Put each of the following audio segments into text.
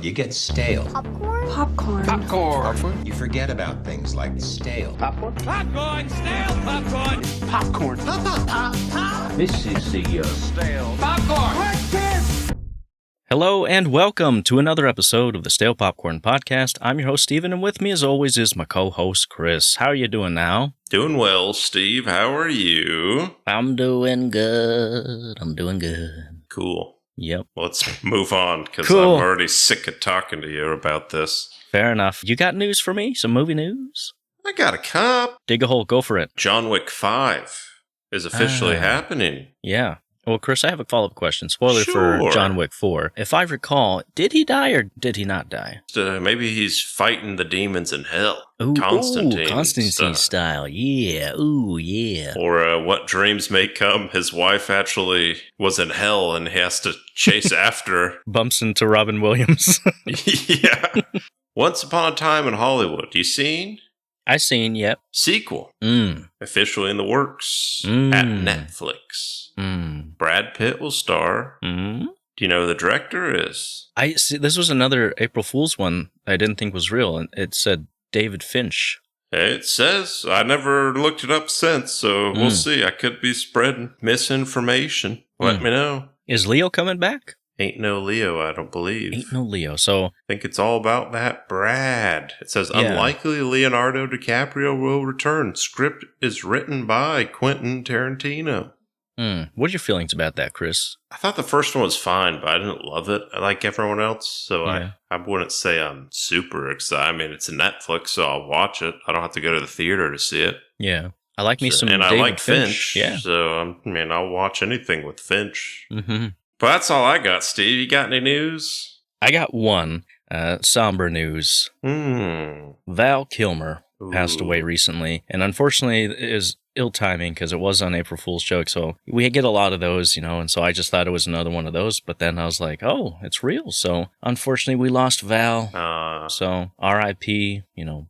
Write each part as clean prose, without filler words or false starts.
You get stale. Popcorn. Popcorn. You forget about things like stale. Popcorn. Popcorn. Stale popcorn. Popcorn. Pop. This is the Stale popcorn. Hello and welcome to another episode of the Stale Popcorn Podcast. I'm your host, Steven, and with me as always is my co-host, Chris. How are you doing now? Doing well, Steve. How are you? I'm doing good. Cool. Yep. Let's move on, because Cool. I'm already sick of talking to you about this. Fair enough. You got news for me? Some movie news? I got a cop. Dig a hole. Go for it. John Wick 5 is officially happening. Yeah. Well, Chris, I have a follow-up question. Spoiler Sure. for John Wick 4. If I recall, did he die or did he not die? Maybe he's fighting the demons in hell. Ooh, Constantine style. Yeah. Ooh, yeah. Or What Dreams May Come. His wife actually was in hell and he has to chase after her. Bumps into Robin Williams. Yeah. Once Upon a Time in Hollywood. You seen? I seen, yep. Sequel. Mm. Officially in the works at Netflix. Mm. Brad Pitt will star. Mm. Do you know who the director is? I see. This was another April Fool's one I didn't think was real, and it said David Finch. It says. I never looked it up since, so we'll see. I could be spreading misinformation. Let me know. Is Leo coming back? Ain't no Leo, I don't believe. Ain't no Leo, so... I think it's all about that Brad. It says, Yeah. unlikely Leonardo DiCaprio will return. Script is written by Quentin Tarantino. What are your feelings about that, Chris? I thought the first one was fine, but I didn't love it like everyone else, so Yeah. I wouldn't say I'm super excited. I mean, it's a Netflix, so I'll watch it. I don't have to go to the theater to see it. Yeah. I like me some and David I like Finch. Yeah. So, I'll watch anything with Finch. Mm-hmm. But that's all I got, Steve. You got any news? I got one. Somber news. Val Kilmer passed away recently, and unfortunately it was ill timing because it was on April Fool's joke, so we get a lot of those, and so I just thought it was another one of those, but then I was like, oh, it's real. So unfortunately we lost Val. So R.I.P.,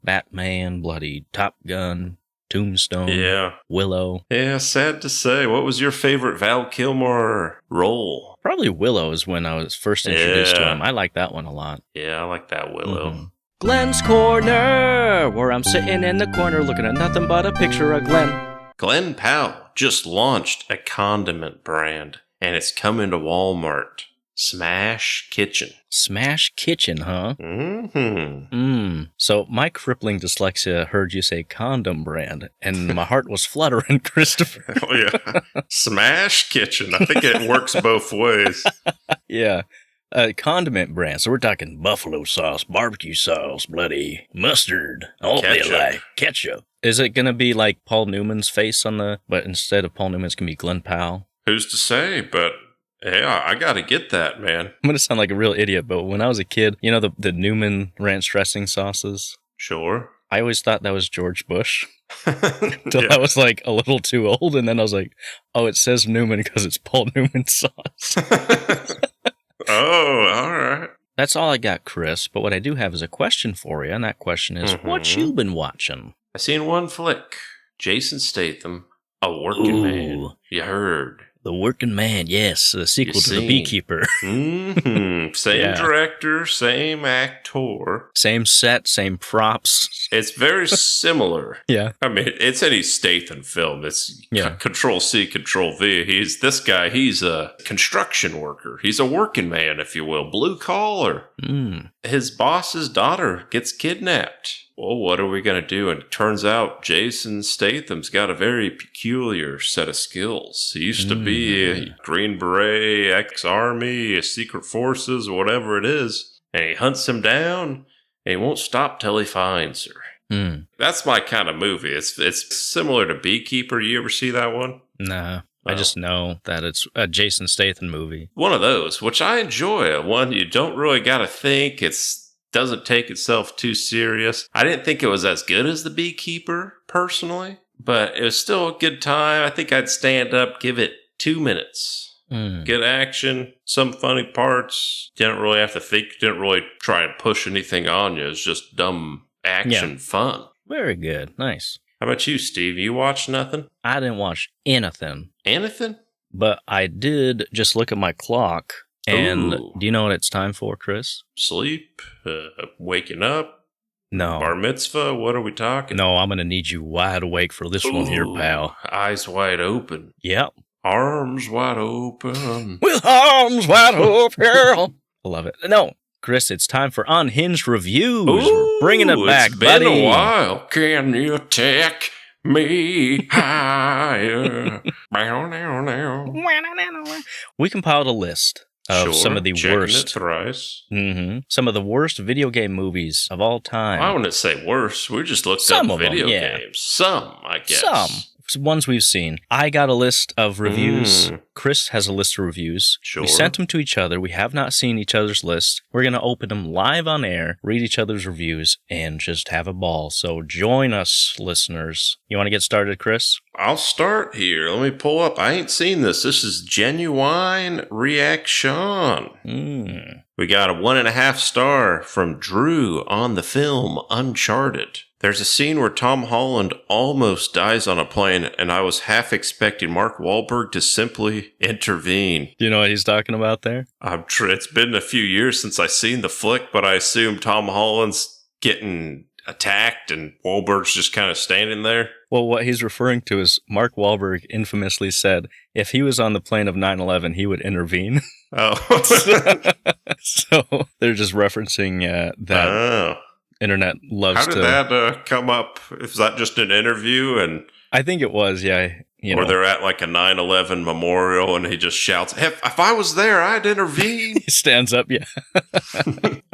Batman, bloody Top Gun, Tombstone, Yeah. Willow. Yeah, sad to say. What was your favorite Val Kilmer role? Probably Willow is when I was first introduced to Yeah. him. I like that one a lot. Yeah, I like that Willow. Mhm. Glen's Corner, where I'm sitting in the corner looking at nothing but a picture of Glen. Glen Powell just launched a condiment brand, and it's coming to Walmart. Smash Kitchen. Smash Kitchen, huh? Mm-hmm. So my crippling dyslexia heard you say condom brand, and my heart was fluttering, Christopher. Oh, yeah. Smash Kitchen. I think it works both ways. Yeah. Condiment brand. So we're talking buffalo sauce, barbecue sauce, bloody mustard, all Ketchup. like ketchup. Is it going to be like Paul Newman's face on but instead of Paul Newman, it's going to be Glen Powell? Who's to say? But yeah, I got to get that, man. I'm going to sound like a real idiot, but when I was a kid, the Newman ranch dressing sauces? Sure. I always thought that was George Bush. Until Yeah. I was like a little too old, and then I was like, oh, it says Newman because it's Paul Newman's sauce. Oh, all right. That's all I got, Chris, but what I do have is a question for you, and that question is, what you been watching? I seen one flick. Jason Statham, A Working Man. You heard. The Working Man, yes, the sequel to The seen. Beekeeper. Mm-hmm. Same Yeah. director, same actor. Same set, same props. It's very similar. Yeah. I mean, it's any Statham film. It's Yeah. Control C, Control V. He's a construction worker. He's a working man, if you will, blue collar. His boss's daughter gets kidnapped. Well, what are we going to do? And it turns out Jason Statham's got a very peculiar set of skills. He used to be a Green Beret, ex-army, a secret forces, whatever it is. And he hunts him down, and he won't stop till he finds her. That's my kind of movie. It's similar to Beekeeper. You ever see that one? Nah, I just know that it's a Jason Statham movie. One of those, which I enjoy. One you don't really got to think. Doesn't take itself too serious. I didn't think it was as good as The Beekeeper, personally, but it was still a good time. I think I'd stand up, give it 2 minutes. Good action, some funny parts. Didn't really have to think. Didn't really try and push anything on you. It's just dumb action fun. Very good. Nice. How about you, Steve? You watch nothing? I didn't watch anything, Anything? but I did just look at my clock, And Ooh. do you know what it's time for, Chris? Sleep, waking up, No. bar mitzvah. What are we talking? No, I'm going to need you wide awake for this one here, pal. Eyes wide open. Yep. Arms wide open. With arms wide open. I love it. No, Chris, it's time for Unhinged Reviews. We're bringing it back, It's been buddy. a while. Can you take me higher? We compiled a list of some of the worst. Some of the worst video game movies of all time. I wouldn't say worse. We just looked Some up of them, video yeah. games. Some, I guess. Some ones we've seen. I got a list of reviews. Chris has a list of reviews. Sure. We sent them to each other. We have not seen each other's lists. We're going to open them live on air, read each other's reviews, and just have a ball. So join us, listeners. You want to get started, Chris? I'll start here. Let me pull up. I ain't seen this. This is Genuine Reaction. We got a 1.5 star from Drew on the film Uncharted. There's a scene where Tom Holland almost dies on a plane, and I was half expecting Mark Wahlberg to simply intervene. Do you know what he's talking about there? It's been a few years since I seen the flick, but I assume Tom Holland's getting attacked and Wahlberg's just kind of standing there. Well, what he's referring to is Mark Wahlberg infamously said if he was on the plane of 9/11, he would intervene. Oh. So they're just referencing that. Oh. Internet loves How did that come up? Is that just an interview? And I think it was, yeah. Or they're at like a 9/11 memorial and he just shouts, if I was there, I'd intervene. He stands up, yeah.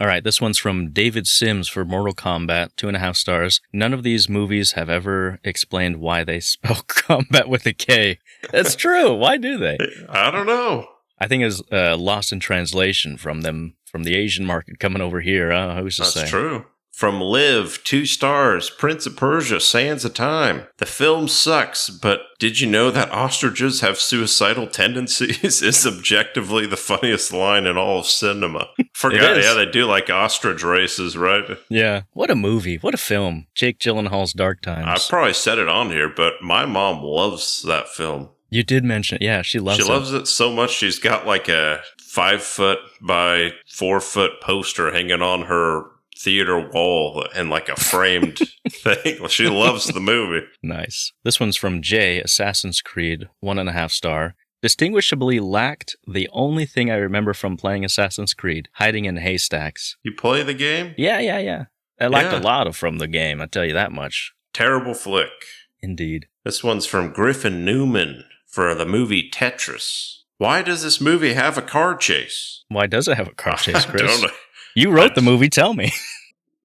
All right, this one's from David Sims for Mortal Kombat, 2.5 stars. None of these movies have ever explained why they spell combat with a K. That's true. Why do they? I don't know. I think it's lost in translation from the Asian market coming over here. Who's to say? That's true. From Liv, 2 stars, Prince of Persia, Sands of Time. The film sucks, but did you know that ostriches have suicidal tendencies? Is objectively the funniest line in all of cinema. Forgot, yeah, they do like ostrich races, right? Yeah. What a movie. What a film. Jake Gyllenhaal's Dark Times. I probably said it on here, but my mom loves that film. You did mention it. Yeah, she loves it. She loves it so much, she's got like a 5-foot by 4-foot poster hanging on her theater wall and like a framed thing. She loves the movie. Nice. This one's from Jay, Assassin's Creed, 1.5 star. Distinguishably lacked the only thing I remember from playing Assassin's Creed, hiding in haystacks. You play the game? Yeah. I liked a lot from the game, I tell you that much. Terrible flick. Indeed. This one's from Griffin Newman for the movie Tetris. Why does this movie have a car chase? Why does it have a car chase, Chris? I don't know. You wrote the movie, tell me.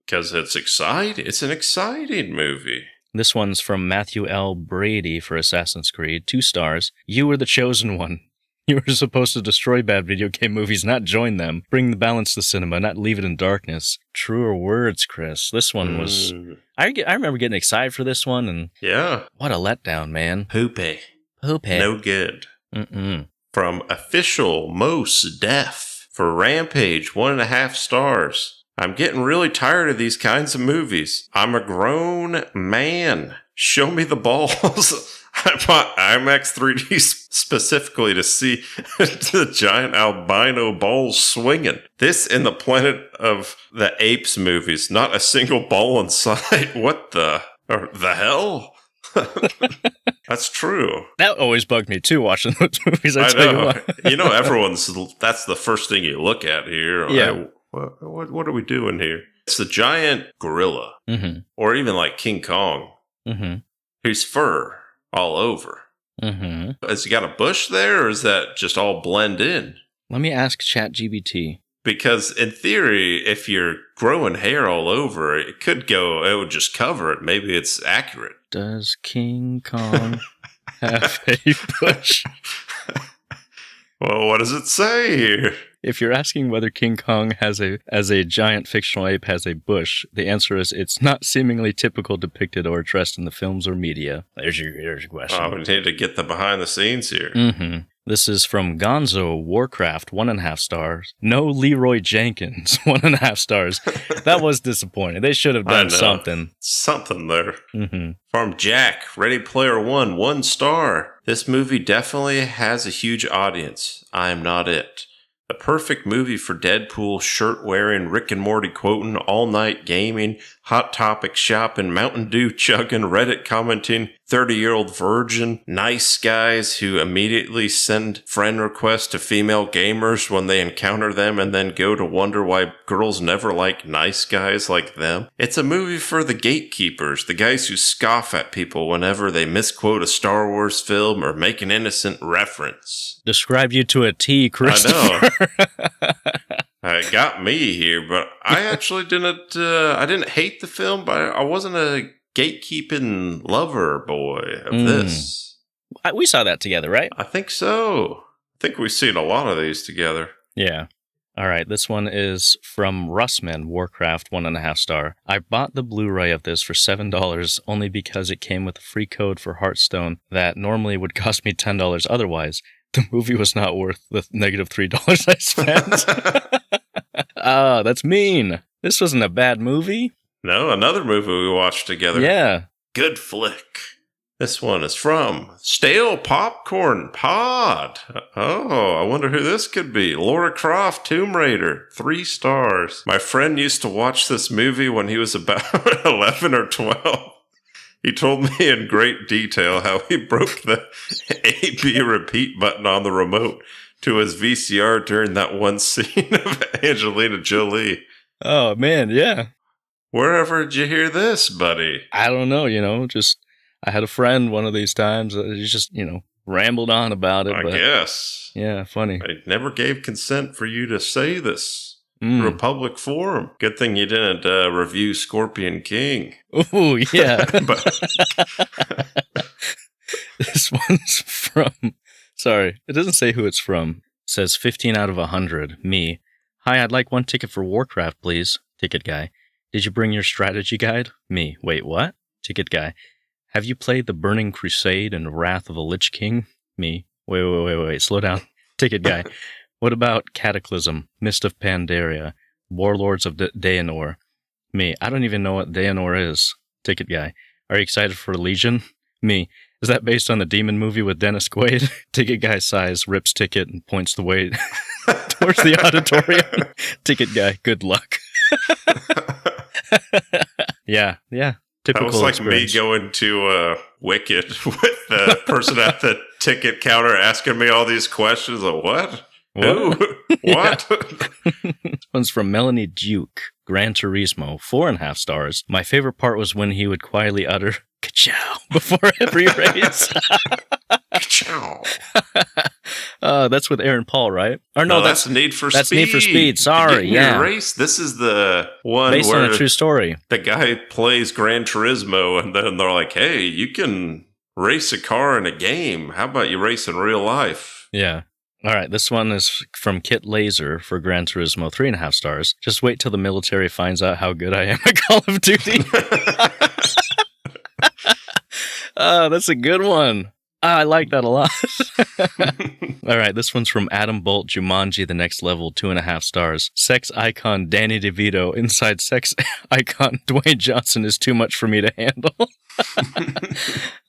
Because it's exciting. It's an exciting movie. This one's from Matthew L. Brady for Assassin's Creed, 2 stars. You were the chosen one. You were supposed to destroy bad video game movies, not join them. Bring the balance to cinema, not leave it in darkness. Truer words, Chris. This one was... I remember getting excited for this one, and... Yeah. What a letdown, man. Poopy. No good. From Official Mos Def. For Rampage, 1.5 stars. I'm getting really tired of these kinds of movies. I'm a grown man. Show me the balls. I bought IMAX 3D specifically to see the giant albino balls swinging. This in the Planet of the Apes movies. Not a single ball in sight. What the hell? That's true. That always bugged me too, watching those movies. I tell know. You what. That's the first thing you look at here. Yeah. What are we doing here? It's a giant gorilla, or even like King Kong, whose fur all over. Has he got a bush there, or is that just all blend in? Let me ask ChatGPT. Because in theory, if you're growing hair all over, it would just cover it. Maybe it's accurate. Does King Kong have a bush? Well, what does it say here? If you're asking whether King Kong as a giant fictional ape has a bush, the answer is it's not seemingly typical depicted or addressed in the films or media. There's your question. Oh, we need to get the behind the scenes here. This is from Gonzo Warcraft, 1.5 stars. No Leroy Jenkins, 1.5 stars. That was disappointing. They should have done something. Something there. From Jack, Ready Player One, 1 star. This movie definitely has a huge audience. I'm not it. The perfect movie for Deadpool, shirt-wearing, Rick and Morty quoting, all-night gaming, Hot Topic shopping, Mountain Dew chugging, Reddit commenting, 30-year-old virgin, nice guys who immediately send friend requests to female gamers when they encounter them and then go to wonder why girls never like nice guys like them. It's a movie for the gatekeepers, the guys who scoff at people whenever they misquote a Star Wars film or make an innocent reference. Describe you to a T, Christopher. I know. It got me here, but I actually didn't, I didn't hate the film, but I wasn't a gatekeeping lover boy of this. We saw that together, right? I think so. I think we've seen a lot of these together. Yeah. All right, this one is from Russman, Warcraft 1.5 star. I bought the Blu-ray of this for $7 only because it came with a free code for Hearthstone that normally would cost me $10 otherwise. The movie was not worth the negative $3 I spent. Oh, that's mean. This wasn't a bad movie. No, another movie we watched together. Yeah. Good flick. This one is from Stale Popcorn Pod. Oh, I wonder who this could be. Lara Croft, Tomb Raider, 3 stars. My friend used to watch this movie when he was about 11 or 12. He told me in great detail how he broke the A-B repeat button on the remote to his VCR during that one scene of Angelina Jolie. Oh, man, yeah. Wherever did you hear this, buddy? I don't know, just I had a friend one of these times that he just, rambled on about it. I guess. Yeah, funny. I never gave consent for you to say this. Through a public forum. Good thing you didn't review Scorpion King. Oh, yeah. But this one's from, sorry, it doesn't say who it's from. It says 15 out of 100, me. Hi, I'd like 1 ticket for Warcraft, please. Ticket guy. Did you bring your strategy guide? Me. Wait, what? Ticket guy. Have you played the Burning Crusade and Wrath of the Lich King? Me. Wait, slow down. Ticket guy. What about Cataclysm, Mist of Pandaria, Warlords of Daenor? Me. I don't even know what Daenor is. Ticket guy. Are you excited for Legion? Me. Is that based on the Demon movie with Dennis Quaid? Ticket guy sighs, rips ticket, and points the way towards the auditorium. Ticket guy, good luck. Yeah. Typical that was like experience. me going to Wicked with the person at the ticket counter asking me all these questions. Like, what? Who? What? This one's from Melanie Duke, Gran Turismo, 4.5 stars. My favorite part was when he would quietly utter "ka-chow" before every race. Ka-chow. That's with Aaron Paul, right? Or no, that's Need for Speed. That's Need for Speed. Sorry, yeah. Race. This is the one based where on a true story. The guy plays Gran Turismo, and then they're like, "Hey, you can race a car in a game. How about you race in real life?" Yeah. All right, this one is from Kit Laser for Gran Turismo, 3.5 stars. Just wait till the military finds out how good I am at Call of Duty. That's a good one. I like that a lot. All right, this one's from Adam Bolt, Jumanji, The Next Level, 2.5 stars. Sex icon Danny DeVito inside sex icon Dwayne Johnson is too much for me to handle.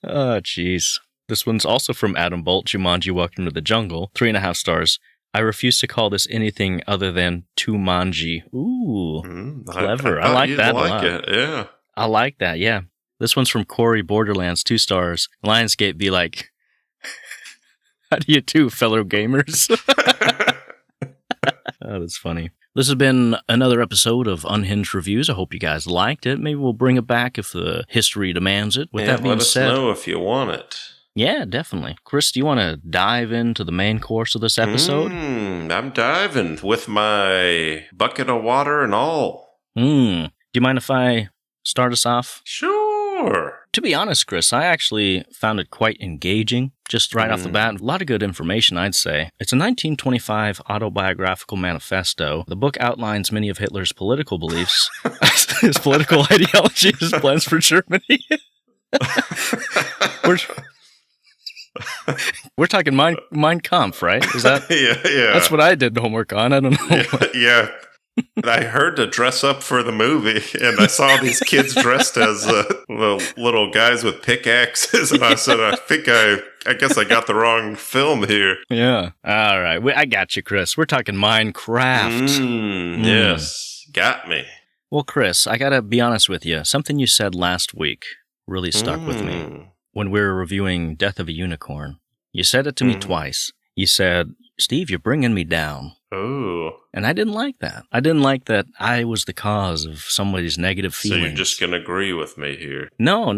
Oh, jeez. This one's also from Adam Bolt, Jumanji, Welcome to the Jungle, 3.5 stars. I refuse to call this anything other than Tumanji. Ooh, clever. I like that a lot. Yeah. I like that, yeah. This one's from Corey, Borderlands, 2 stars. Lionsgate be like, how do you do, fellow gamers? Oh, that's funny. This has been another episode of Unhinged Reviews. I hope you guys liked it. Maybe we'll bring it back if the history demands it. With that being said, let us know if you want it. Yeah, definitely. Chris, do you want to dive into the main course of this episode? I'm diving with my bucket of water and all. Do you mind if I start us off? Sure. To be honest, Chris, I actually found it quite engaging, just right off the bat. A lot of good information, I'd say. It's a 1925 autobiographical manifesto. The book outlines many of Hitler's political beliefs, his political ideology, his plans for Germany. We're talking Mein Kampf, right? Is that? Yeah. That's what I did homework on. I don't know. Yeah. I heard to dress up for the movie, and I saw these kids dressed as little guys with pickaxes, and I said, I think I I guess I got the wrong film here. Yeah. All right. I got you, Chris. We're talking Minecraft. Yes. Got me. Well, Chris, I got to be honest with you. Something you said last week really stuck with me. When we were reviewing Death of a Unicorn, you said it to me twice. You said, Steve, you're bringing me down. Oh. And I didn't like that. I didn't like that I was the cause of somebody's negative feelings. So you're just going to agree with me here? No.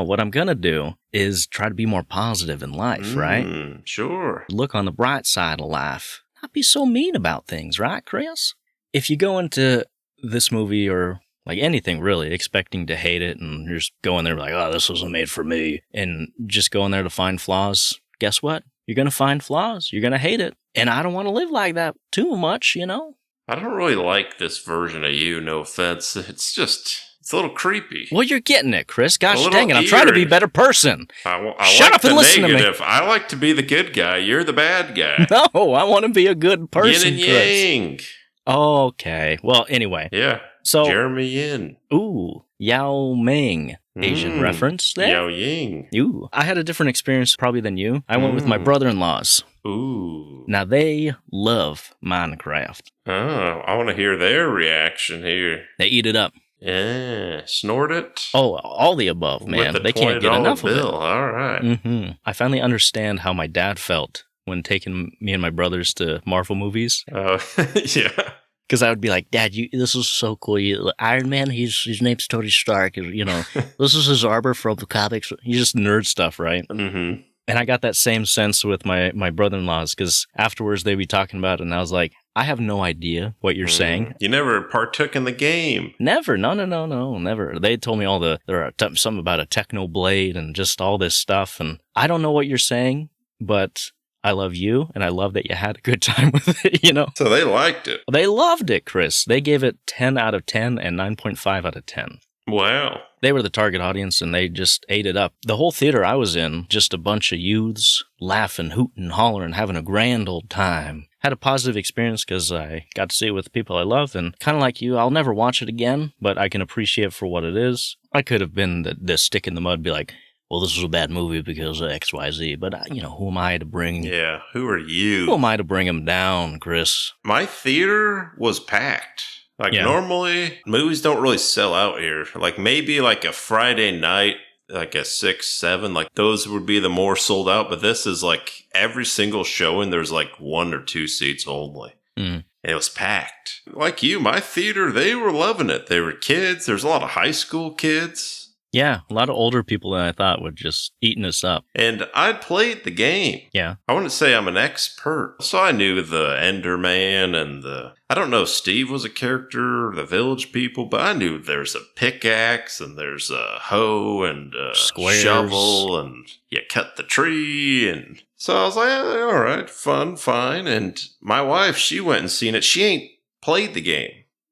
What I'm going to do is try to be more positive in life, right? Sure. Look on the bright side of life. Not be so mean about things, right, Chris? If you go into this movie or like anything really, expecting to hate it and you're just going there like, oh, this wasn't made for me, and just going there to find flaws, guess what? You're going to find flaws. You're going to hate it. And I don't want to live like that too much, you know? I don't really like this version of you, no offense. It's a little creepy. Well, you're getting it, Chris. Gosh dang it, I'm trying to be a better person. I Shut like up and listen negative. to me. I like to be the good guy. You're the bad guy. No, I want to be a good person, Yin and Chris. yang. Okay. Well, anyway. Yeah. So, Jeremy Yin. Ooh, Yao Ming. Asian reference there. Yao Ying. Ooh. I had a different experience probably than you. I went with my brother-in-laws. Ooh. Now, they love Minecraft. Oh, I want to hear their reaction here. They eat it up. Yeah. Snort it? Oh, all the above, man. With the They can't get $20 enough of it. bill. All right. I finally understand how my dad felt when taking me and my brothers to Marvel movies. Oh, yeah. Because I would be like, Dad, this is so cool. Iron Man, his name's Tony Stark. This is his armor from the comics. You just nerd stuff, right? Mm-hmm. And I got that same sense with my brother-in-laws, because afterwards they'd be talking about it, and I was like, I have no idea what you're saying. You never partook in the game. Never. No, never. They told me something about a techno blade and just all this stuff, and I don't know what you're saying, but I love you, and I love that you had a good time with it, you know? So they liked it. They loved it, Chris. They gave it 10 out of 10 and 9.5 out of 10. Wow. They were the target audience, and they just ate it up. The whole theater I was in, just a bunch of youths laughing, hooting, hollering, having a grand old time. Had a positive experience because I got to see it with people I love, and kind of like you, I'll never watch it again, but I can appreciate it for what it is. I could have been the stick in the mud, be like, well, this was a bad movie because of X, Y, Z. But, who am I to bring... Yeah, who are you? Who am I to bring him down, Chris? My theater was packed. Normally, movies don't really sell out here. Maybe a Friday night, a 6, 7, those would be the more sold out. But this is every single showing, there's 1 or 2 seats only. And it was packed. Like you, my theater, they were loving it. They were kids. There's a lot of high school kids. Yeah, a lot of older people than I thought would just eating us up. And I played the game. Yeah. I wouldn't say I'm an expert. So I knew the Enderman and I don't know if Steve was a character, the village people, but I knew there's a pickaxe and there's a hoe and a shovel and you cut the tree. And so I was like, all right, fine. And my wife, she went and seen it. She ain't played the game.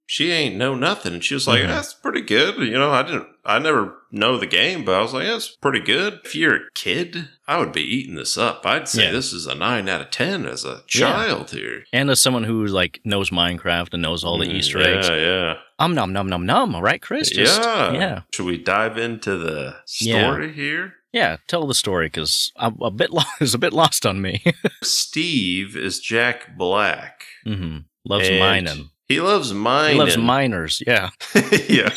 She ain't know nothing. And she was like, that's pretty good. I never know the game, but I was like, that's pretty good. If you're a kid, I would be eating this up. I'd say this is a 9 out of 10 as a child here. And as someone who knows Minecraft and knows all the Easter eggs. Yeah. Nom, nom, nom, nom. Right, Chris? Yeah. Should we dive into the story here? Yeah, tell the story, because it's a bit lost on me. Steve is Jack Black. Mm-hmm. Loves mining. He loves mining. He loves miners, yeah. Yeah.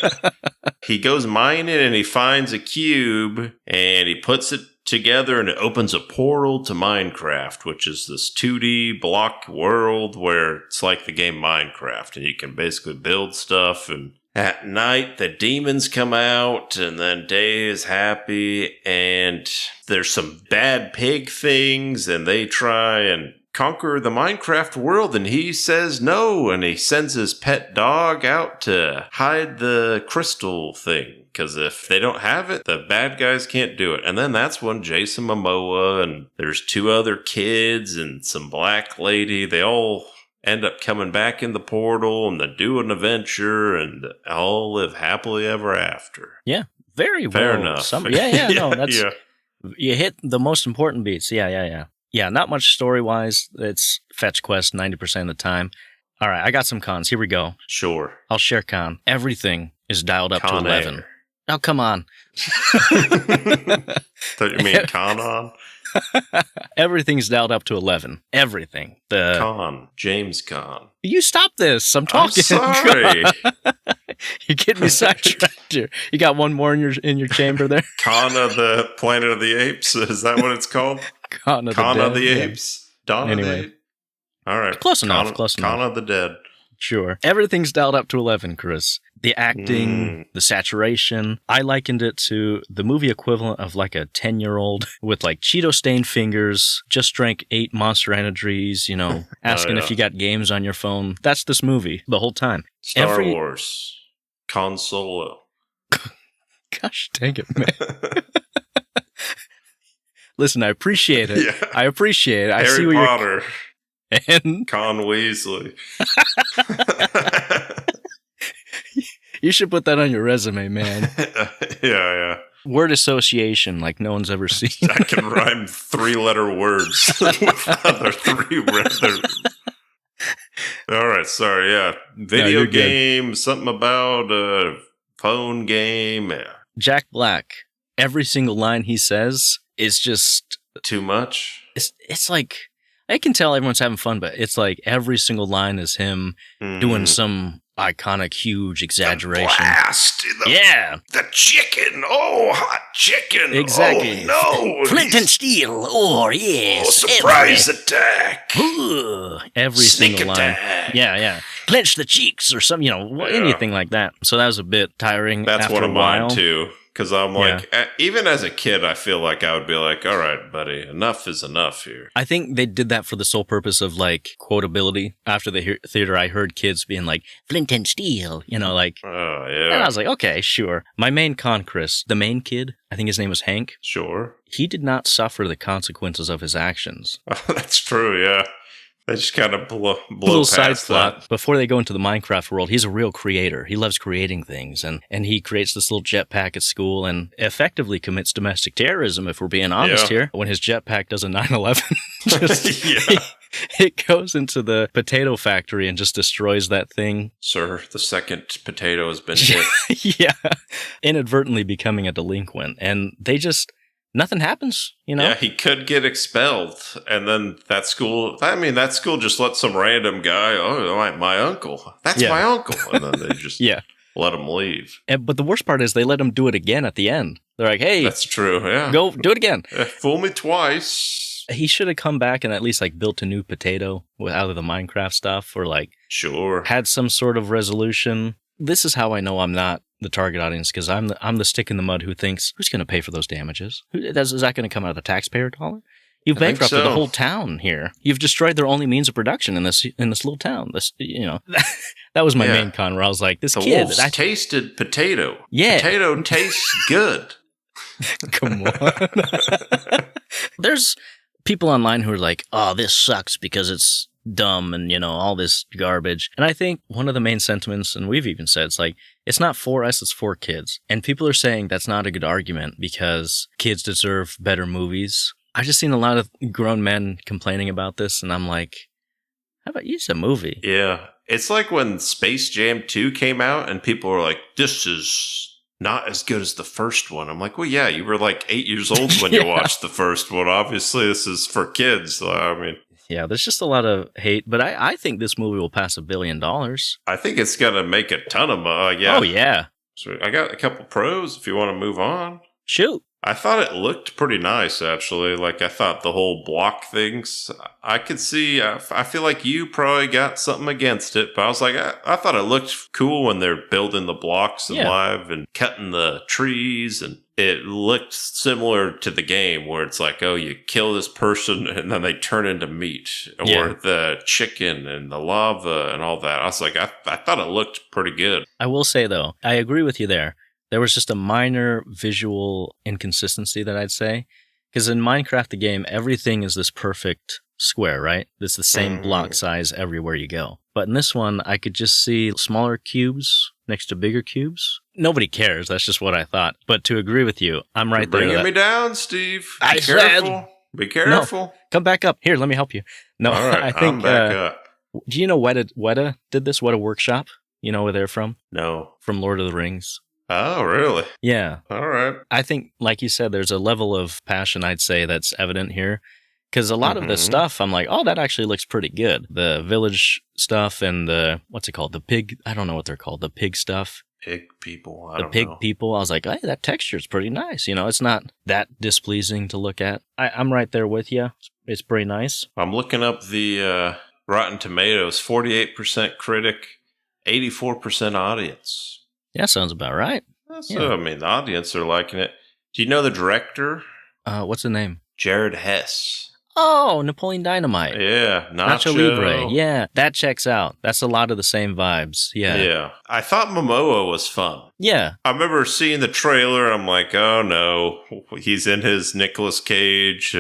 He goes mining and he finds a cube and he puts it together and it opens a portal to Minecraft, which is this 2D block world where it's like the game Minecraft and you can basically build stuff. And at night, the demons come out and then day is happy and there's some bad pig things and they try and conquer the Minecraft world, and he says no, and he sends his pet dog out to hide the crystal thing, because if they don't have it, the bad guys can't do it. And then that's when Jason Momoa and there's 2 other kids and some black lady, they all end up coming back in the portal and they do an adventure and all live happily ever after. Yeah, very well. Fair enough. You hit the most important beats. Yeah. Yeah, not much story-wise. It's fetch quest 90% of the time. All right, I got some cons. Here we go. Sure. I'll share con. Everything is dialed up to 11. Oh, come on. Thought you mean con on? Everything's dialed up to 11. Everything. James Caan. You stop this. I'm talking. I'm sorry. You're getting me sidetracked here. You got one more in your chamber there? Con of the Planet of the Apes. Is that what it's called? Con of the Apes. Dawn of the Apes. All right. Close enough. Con of the Dead. Sure. Everything's dialed up to 11, Chris. The acting, the saturation. I likened it to the movie equivalent of like a 10-year-old with like Cheeto-stained fingers, just drank 8 Monster Energies, asking if you got games on your phone. That's this movie the whole time. Star Wars. Han Solo. Gosh dang it, man. Listen, I appreciate it. Yeah. I appreciate it. I Harry see what Potter. And Con Weasley. you should put that on your resume, man. Yeah. Word association like no one's ever seen. I can rhyme 3-letter words with other 3 letters. All right, sorry, yeah. Video game, something about a phone game. Yeah. Jack Black, every single line he says is just... Too much? It's like... I can tell everyone's having fun, but it's like every single line is him doing some iconic, huge exaggeration. The blast! The chicken! Oh, hot chicken! Exactly. Oh, no! Flint and steel! Oh, yes! Oh, surprise attack! Ooh, every Sneak single attack. line. Yeah. Clench the cheeks or some, anything like that. So that was a bit tiring. That's after one of a while. mine, too. Because I'm like, even as a kid, I feel like I would be like, all right, buddy, enough is enough here. I think they did that for the sole purpose of like quotability. After the theater, I heard kids being like, Flint and steel, like. Oh, yeah. And I was like, okay, sure. My main con, Chris, the main kid, I think his name was Hank. Sure. He did not suffer the consequences of his actions. Oh, that's true, yeah. They just kind of blow little past side plot. that. Before they go into the Minecraft world, he's a real creator. He loves creating things, and he creates this little jetpack at school and effectively commits domestic terrorism, if we're being honest here. When his jetpack does a 9/11, it goes into the potato factory and just destroys that thing. Sir, the second potato has been hit. Yeah, inadvertently becoming a delinquent, and they just... Nothing happens, Yeah, he could get expelled, and then that school just let some random guy, my uncle. That's my uncle. And then they just let him leave. But the worst part is they let him do it again at the end. They're like, hey. That's true, yeah. Go do it again. Fool me twice. He should have come back and at least like built a new potato out of the Minecraft stuff, or like had some sort of resolution. This is how I know I'm not the target audience, because I'm the stick in the mud who thinks, who's going to pay for those damages? Is that going to come out of the taxpayer dollar? You've bankrupted the whole town here. You've destroyed their only means of production in this little town. That was my main con, where I was like, this the kid. Wolves tasted potato. Yeah. Potato tastes good. Come on. There's people online who are like, oh, this sucks because it's dumb and, all this garbage. And I think one of the main sentiments, and we've even said, it's like, it's not for us, it's for kids. And people are saying that's not a good argument because kids deserve better movies. I've just seen a lot of grown men complaining about this, and I'm like, how about use a movie? Yeah. It's like when Space Jam 2 came out and people were like, this is not as good as the first one. I'm like, well, yeah, you were like 8 years old when you watched the first one. Obviously, this is for kids. Yeah, there's just a lot of hate, but I think this movie will pass $1 billion. I think it's going to make a ton of money. Oh, yeah. So I got a couple pros if you want to move on. Shoot. I thought it looked pretty nice, actually. Like, I thought the whole block things, I could see, I feel like you probably got something against it, but I was like, I thought it looked cool when they're building the blocks and live and cutting the trees, and it looked similar to the game where it's like, oh, you kill this person and then they turn into meat, or the chicken and the lava and all that. I was like, I thought it looked pretty good. I will say, though, I agree with you there. There was just a minor visual inconsistency that I'd say. Because in Minecraft, the game, everything is this perfect square, right? It's the same block size everywhere you go. But in this one, I could just see smaller cubes next to bigger cubes. Nobody cares. That's just what I thought. But to agree with you, I'm right there. Bringing me down, Steve. Be careful. Be careful. No, come back up. Here, let me help you. No, all right, I think, I'm back up. Do you know Weta did this? Weta Workshop? You know where they're from? No. From Lord of the Rings. Oh, really? Yeah. All right. I think, like you said, there's a level of passion, I'd say, that's evident here. Because a lot of the stuff, I'm like, oh, that actually looks pretty good. The village stuff and the, what's it called? The pig, I don't know what they're called. The pig stuff. Pig people. The pig people. I was like, hey, that texture's pretty nice. You know, it's not that displeasing to look at. I'm right there with you. It's pretty nice. I'm looking up the Rotten Tomatoes, 48% critic, 84% audience. Yeah, sounds about right. So, I mean, the audience are liking it. Do you know the director? What's the name? Jared Hess. Oh, Napoleon Dynamite. Yeah, Nacho Libre. Yeah, that checks out. That's a lot of the same vibes. Yeah. Yeah. I thought Momoa was fun. Yeah. I remember seeing the trailer. I'm like, oh no, he's in his Nicolas Cage,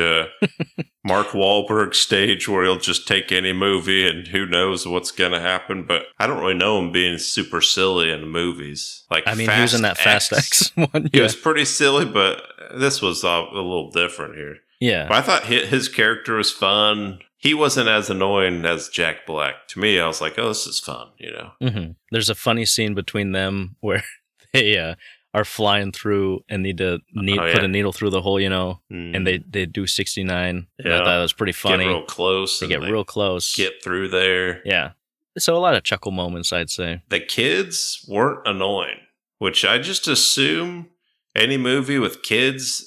Mark Wahlberg stage where he'll just take any movie and who knows what's going to happen. But I don't really know him being super silly in movies. Like, I mean, he was in that Fast X one. He was pretty silly, but this was a little different here. Yeah. But I thought his character was fun. He wasn't as annoying as Jack Black. To me, I was like, oh, this is fun, you know? Mm-hmm. There's a funny scene between them where they are flying through and need to put a needle through the hole, you know, and they do 69. Yeah. I thought that was pretty funny. Get real close. They get real close. Get through there. Yeah. So a lot of chuckle moments, I'd say. The kids weren't annoying, which I just assume any movie with kids,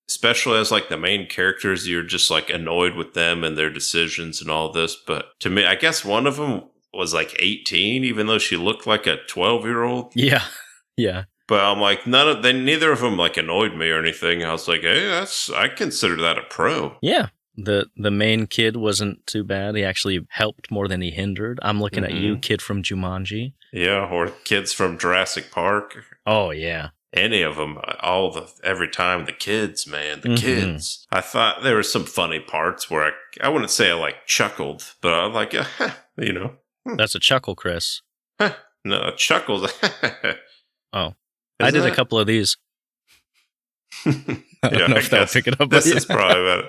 especially as like the main characters, you're just like annoyed with them and their decisions and all this. But to me, I guess one of them was like 18, even though she looked like a 12-year-old. Yeah. Yeah. But I'm like, neither of them like annoyed me or anything. I was like, hey, I consider that a pro. Yeah. The main kid wasn't too bad. He actually helped more than he hindered. I'm looking at you, kid from Jumanji. Yeah. Or kids from Jurassic Park. Oh, yeah. Any of them, every time, the kids, man, the kids. I thought there were some funny parts where I wouldn't say I like chuckled, but I was like, you know. That's a chuckle, Chris. No, chuckles. Oh, I did a couple of these. I don't know if that'll pick it up. This is probably about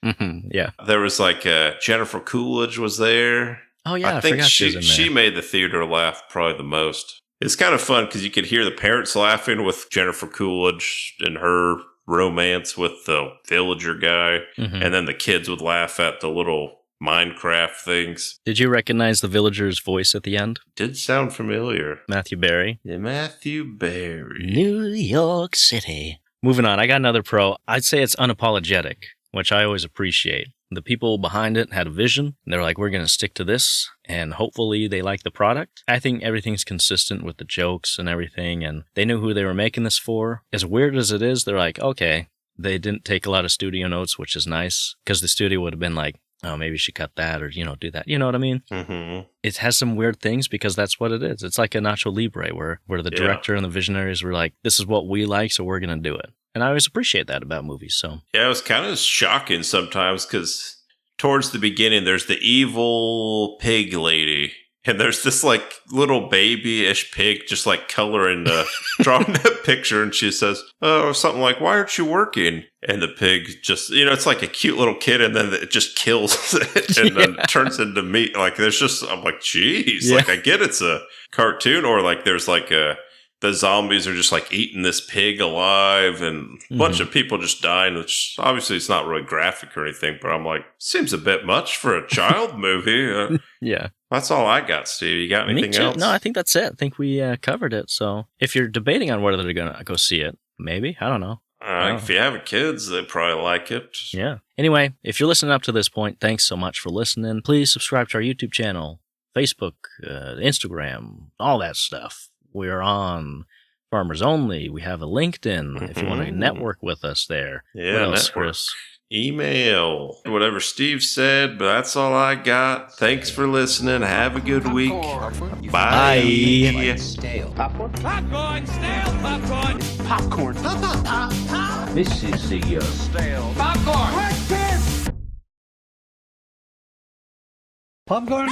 it. Yeah. There was like Jennifer Coolidge was there. Oh, yeah. I think she was in there. She made the theater laugh probably the most. It's kind of fun because you could hear the parents laughing with Jennifer Coolidge and her romance with the villager guy. And then the kids would laugh at the little Minecraft things. Did you recognize the villager's voice at the end? Did sound familiar. Matthew Berry. Yeah, Matthew Berry. New York City. Moving on, I got another pro. I'd say it's unapologetic, which I always appreciate. The people behind it had a vision. And they're like, we're going to stick to this, and hopefully they like the product. I think everything's consistent with the jokes and everything, and they knew who they were making this for. As weird as it is, they're like, okay, they didn't take a lot of studio notes, which is nice, because the studio would have been like, oh, maybe you should cut that or, do that. You know what I mean? Mm-hmm. It has some weird things because that's what it is. It's like a Nacho Libre where the director and the visionaries were like, this is what we like, so we're going to do it. And I always appreciate that about movies. So yeah, it was kind of shocking sometimes because towards the beginning, there's the evil pig lady. And there's this like little babyish pig just like coloring drawing that picture. And she says, oh, something like, why aren't you working? And the pig just, it's like a cute little kid. And then it just kills it and then turns into meat. Like there's just, I'm like, geez, like I get it's a cartoon or like there's like the zombies are just like eating this pig alive and a bunch of people just dying, which obviously it's not really graphic or anything, but I'm like, seems a bit much for a child movie. Yeah. That's all I got, Steve. You got anything else? No, I think that's it. I think we covered it. So if you're debating on whether they're going to go see it, maybe, I don't know. If you have kids, they probably like it. Yeah. Anyway, if you're listening up to this point, thanks so much for listening. Please subscribe to our YouTube channel, Facebook, Instagram, all that stuff. We're on Farmers Only. We have a LinkedIn if you want to network with us there. Yeah, what else, network. Chris? Email. Whatever Steve said, but that's all I got. Thanks for listening. Have a good week. Bye. Like stale. Popcorn, stale popcorn. Popcorn. Pop, pop, pop, pop. This is the Stale popcorn. Popcorn.